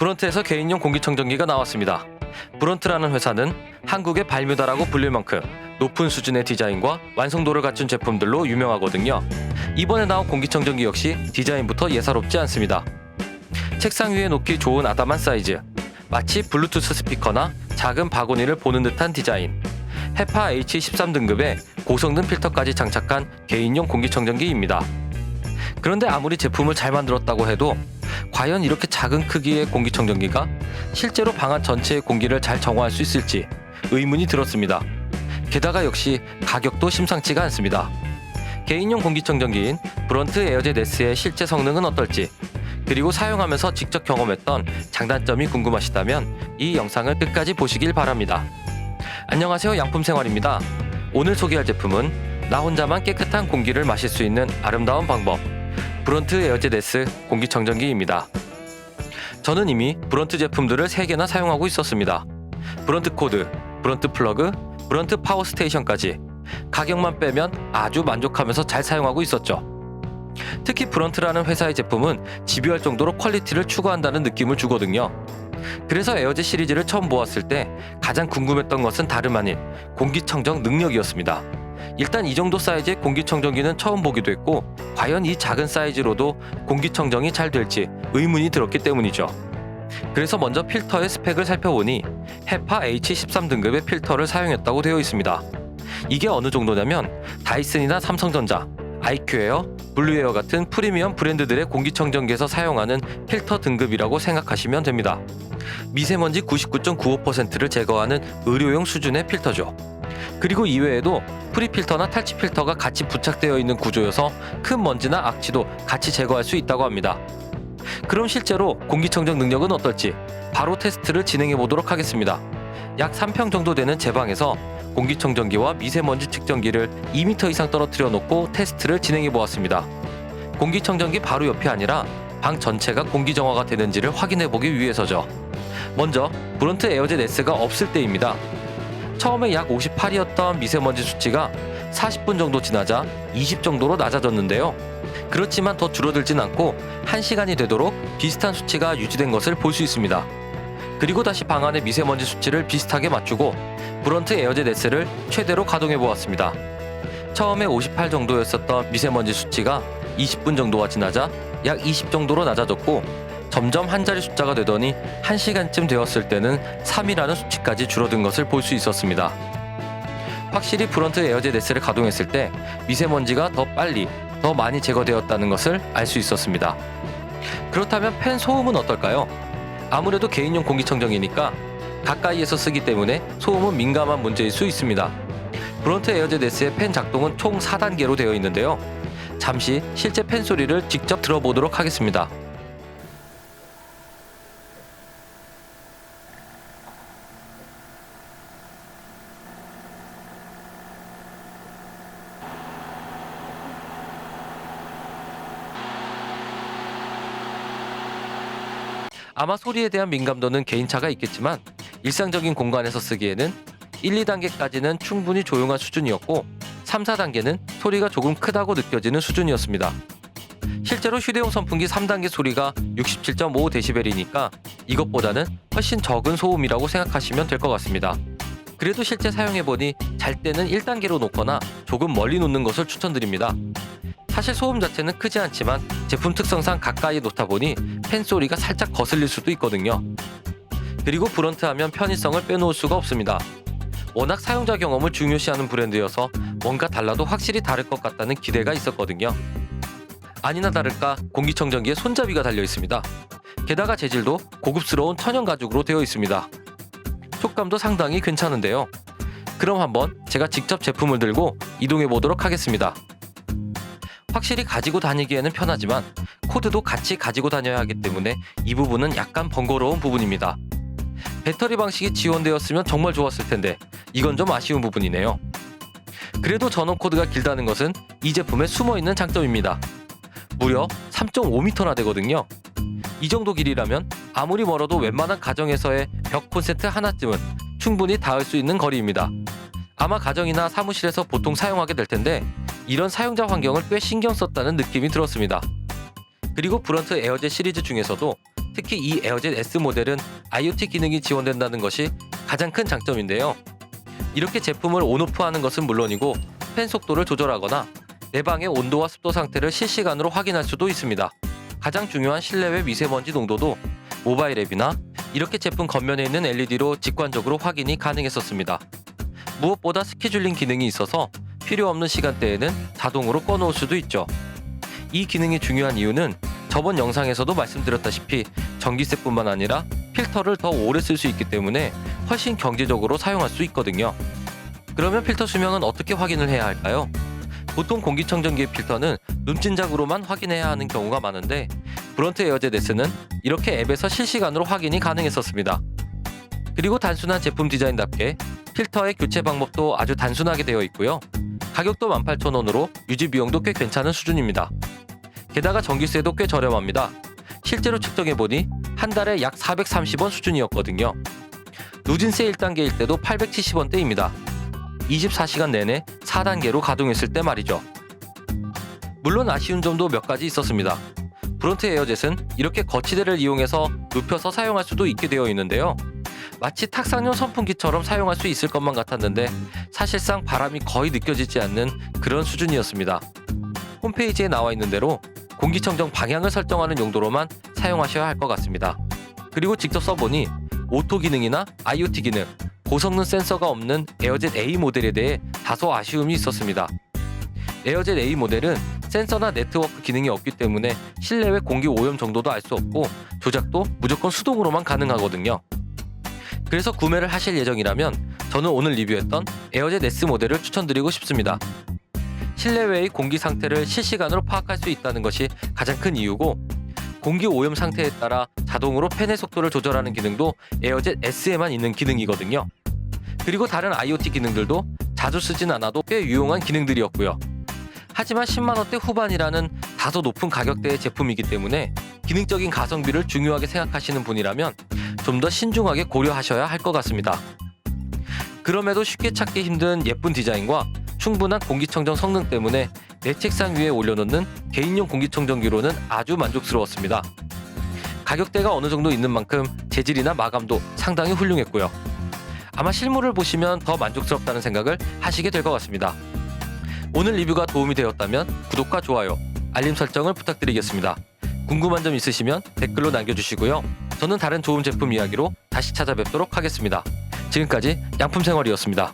브런트에서 개인용 공기청정기가 나왔습니다. 브런트라는 회사는 한국의 발뮤다라고 불릴 만큼 높은 수준의 디자인과 완성도를 갖춘 제품들로 유명하거든요. 이번에 나온 공기청정기 역시 디자인부터 예사롭지 않습니다. 책상 위에 놓기 좋은 아담한 사이즈, 마치 블루투스 스피커나 작은 바구니를 보는 듯한 디자인, 헤파 H13 등급의 고성능 필터까지 장착한 개인용 공기청정기입니다. 그런데 아무리 제품을 잘 만들었다고 해도 과연 이렇게 작은 크기의 공기청정기가 실제로 방 안 전체의 공기를 잘 정화할 수 있을지 의문이 들었습니다. 게다가 역시 가격도 심상치가 않습니다. 개인용 공기청정기인 브런트 에어젯 S의 실제 성능은 어떨지, 그리고 사용하면서 직접 경험했던 장단점이 궁금하시다면 이 영상을 끝까지 보시길 바랍니다. 안녕하세요, 양품생활입니다. 오늘 소개할 제품은 나 혼자만 깨끗한 공기를 마실 수 있는 아름다운 방법, 브런트 에어젯 S 공기청정기입니다. 저는 이미 브런트 제품들을 3개나 사용하고 있었습니다. 브런트 코드, 브런트 플러그, 브런트 파워 스테이션까지 가격만 빼면 아주 만족하면서 잘 사용하고 있었죠. 특히 브런트라는 회사의 제품은 집요할 정도로 퀄리티를 추구한다는 느낌을 주거든요. 그래서 에어젯 시리즈를 처음 보았을 때 가장 궁금했던 것은 다름 아닌 공기청정 능력이었습니다. 일단 이 정도 사이즈의 공기청정기는 처음 보기도 했고, 과연 이 작은 사이즈로도 공기청정이 잘 될지 의문이 들었기 때문이죠. 그래서 먼저 필터의 스펙을 살펴보니 헤파 H13 등급의 필터를 사용했다고 되어 있습니다. 이게 어느 정도냐면 다이슨이나 삼성전자, 아이큐에어, 블루에어 같은 프리미엄 브랜드들의 공기청정기에서 사용하는 필터 등급이라고 생각하시면 됩니다. 미세먼지 99.95%를 제거하는 의료용 수준의 필터죠. 그리고 이외에도 프리필터나 탈취 필터가 같이 부착되어 있는 구조여서 큰 먼지나 악취도 같이 제거할 수 있다고 합니다. 그럼 실제로 공기청정 능력은 어떨지 바로 테스트를 진행해 보도록 하겠습니다. 약 3평 정도 되는 제 방에서 공기청정기와 미세먼지 측정기를 2m 이상 떨어뜨려 놓고 테스트를 진행해 보았습니다. 공기청정기 바로 옆이 아니라 방 전체가 공기정화가 되는지를 확인해 보기 위해서죠. 먼저 브런트 에어젯 S가 없을 때입니다. 처음에 약 58이었던 미세먼지 수치가 40분 정도 지나자 20 정도로 낮아졌는데요. 그렇지만 더 줄어들진 않고 1시간이 되도록 비슷한 수치가 유지된 것을 볼 수 있습니다. 그리고 다시 방 안의 미세먼지 수치를 비슷하게 맞추고 브런트 에어젯 S를 최대로 가동해 보았습니다. 처음에 58 정도였었던 미세먼지 수치가 20분 정도가 지나자 약 20 정도로 낮아졌고, 점점 한 자리 숫자가 되더니 1시간쯤 되었을 때는 3이라는 수치까지 줄어든 것을 볼 수 있었습니다. 확실히 브런트 에어젯 S를 가동했을 때 미세먼지가 더 빨리, 더 많이 제거되었다는 것을 알 수 있었습니다. 그렇다면 팬 소음은 어떨까요? 아무래도 개인용 공기청정기니까 가까이에서 쓰기 때문에 소음은 민감한 문제일 수 있습니다. 브런트 에어젯 S의 팬 작동은 총 4단계로 되어 있는데요. 잠시 실제 팬 소리를 직접 들어보도록 하겠습니다. 아마 소리에 대한 민감도는 개인차가 있겠지만 일상적인 공간에서 쓰기에는 1, 2단계까지는 충분히 조용한 수준이었고 3, 4단계는 소리가 조금 크다고 느껴지는 수준이었습니다. 실제로 휴대용 선풍기 3단계 소리가 67.5dB이니까 이것보다는 훨씬 적은 소음이라고 생각하시면 될 것 같습니다. 그래도 실제 사용해보니 잘 때는 1단계로 놓거나 조금 멀리 놓는 것을 추천드립니다. 사실 소음 자체는 크지 않지만 제품 특성상 가까이 놓다 보니 팬 소리가 살짝 거슬릴 수도 있거든요. 그리고 브런트 하면 편의성을 빼놓을 수가 없습니다. 워낙 사용자 경험을 중요시하는 브랜드여서 뭔가 달라도 확실히 다를 것 같다는 기대가 있었거든요. 아니나 다를까 공기청정기에 손잡이가 달려 있습니다. 게다가 재질도 고급스러운 천연 가죽으로 되어 있습니다. 촉감도 상당히 괜찮은데요. 그럼 한번 제가 직접 제품을 들고 이동해 보도록 하겠습니다. 확실히 가지고 다니기에는 편하지만 코드도 같이 가지고 다녀야 하기 때문에 이 부분은 약간 번거로운 부분입니다. 배터리 방식이 지원되었으면 정말 좋았을 텐데 이건 좀 아쉬운 부분이네요. 그래도 전원 코드가 길다는 것은 이 제품에 숨어있는 장점입니다. 무려 3.5m나 되거든요. 이 정도 길이라면 아무리 멀어도 웬만한 가정에서의 벽 콘센트 하나쯤은 충분히 닿을 수 있는 거리입니다. 아마 가정이나 사무실에서 보통 사용하게 될 텐데 이런 사용자 환경을 꽤 신경 썼다는 느낌이 들었습니다. 그리고 브런트 에어젯 시리즈 중에서도 특히 이 에어젯 S 모델은 IoT 기능이 지원된다는 것이 가장 큰 장점인데요. 이렇게 제품을 온오프하는 것은 물론이고 팬 속도를 조절하거나 내 방의 온도와 습도 상태를 실시간으로 확인할 수도 있습니다. 가장 중요한 실내외 미세먼지 농도도 모바일 앱이나 이렇게 제품 겉면에 있는 LED로 직관적으로 확인이 가능했었습니다. 무엇보다 스케줄링 기능이 있어서 필요 없는 시간대에는 자동으로 꺼놓을 수도 있죠. 이 기능이 중요한 이유는 저번 영상에서도 말씀드렸다시피 전기세뿐만 아니라 필터를 더 오래 쓸 수 있기 때문에 훨씬 경제적으로 사용할 수 있거든요. 그러면 필터 수명은 어떻게 확인을 해야 할까요? 보통 공기청정기의 필터는 눈찐작으로만 확인해야 하는 경우가 많은데 브론트 에어젯 S는 이렇게 앱에서 실시간으로 확인이 가능했었습니다. 그리고 단순한 제품 디자인답게 필터의 교체 방법도 아주 단순하게 되어 있고요. 가격도 18,000원으로 유지 비용도 꽤 괜찮은 수준입니다. 게다가 전기세도 꽤 저렴합니다. 실제로 측정해보니 한 달에 약 430원 수준이었거든요. 누진세 1단계일 때도 870원대입니다. 24시간 내내 4단계로 가동했을 때 말이죠. 물론 아쉬운 점도 몇 가지 있었습니다. 브론트 에어젯은 이렇게 거치대를 이용해서 눕혀서 사용할 수도 있게 되어 있는데요. 마치 탁상용 선풍기처럼 사용할 수 있을 것만 같았는데 사실상 바람이 거의 느껴지지 않는 그런 수준이었습니다. 홈페이지에 나와 있는 대로 공기청정 방향을 설정하는 용도로만 사용하셔야 할 것 같습니다. 그리고 직접 써보니 오토 기능이나 IoT 기능, 고성능 센서가 없는 에어젯 A 모델에 대해 다소 아쉬움이 있었습니다. 에어젯 A 모델은 센서나 네트워크 기능이 없기 때문에 실내외 공기 오염 정도도 알 수 없고 조작도 무조건 수동으로만 가능하거든요. 그래서 구매를 하실 예정이라면 저는 오늘 리뷰했던 에어젯 S 모델을 추천드리고 싶습니다. 실내외의 공기 상태를 실시간으로 파악할 수 있다는 것이 가장 큰 이유고 공기 오염 상태에 따라 자동으로 팬의 속도를 조절하는 기능도 에어젯 S에만 있는 기능이거든요. 그리고 다른 IoT 기능들도 자주 쓰진 않아도 꽤 유용한 기능들이었고요. 하지만 10만원대 후반이라는 다소 높은 가격대의 제품이기 때문에 기능적인 가성비를 중요하게 생각하시는 분이라면 좀 더 신중하게 고려하셔야 할 것 같습니다. 그럼에도 쉽게 찾기 힘든 예쁜 디자인과 충분한 공기청정 성능 때문에 내 책상 위에 올려놓는 개인용 공기청정기로는 아주 만족스러웠습니다. 가격대가 어느 정도 있는 만큼 재질이나 마감도 상당히 훌륭했고요. 아마 실물을 보시면 더 만족스럽다는 생각을 하시게 될 것 같습니다. 오늘 리뷰가 도움이 되었다면 구독과 좋아요, 알림 설정을 부탁드리겠습니다. 궁금한 점 있으시면 댓글로 남겨주시고요. 저는 다른 좋은 제품 이야기로 다시 찾아뵙도록 하겠습니다. 지금까지 양품생활이었습니다.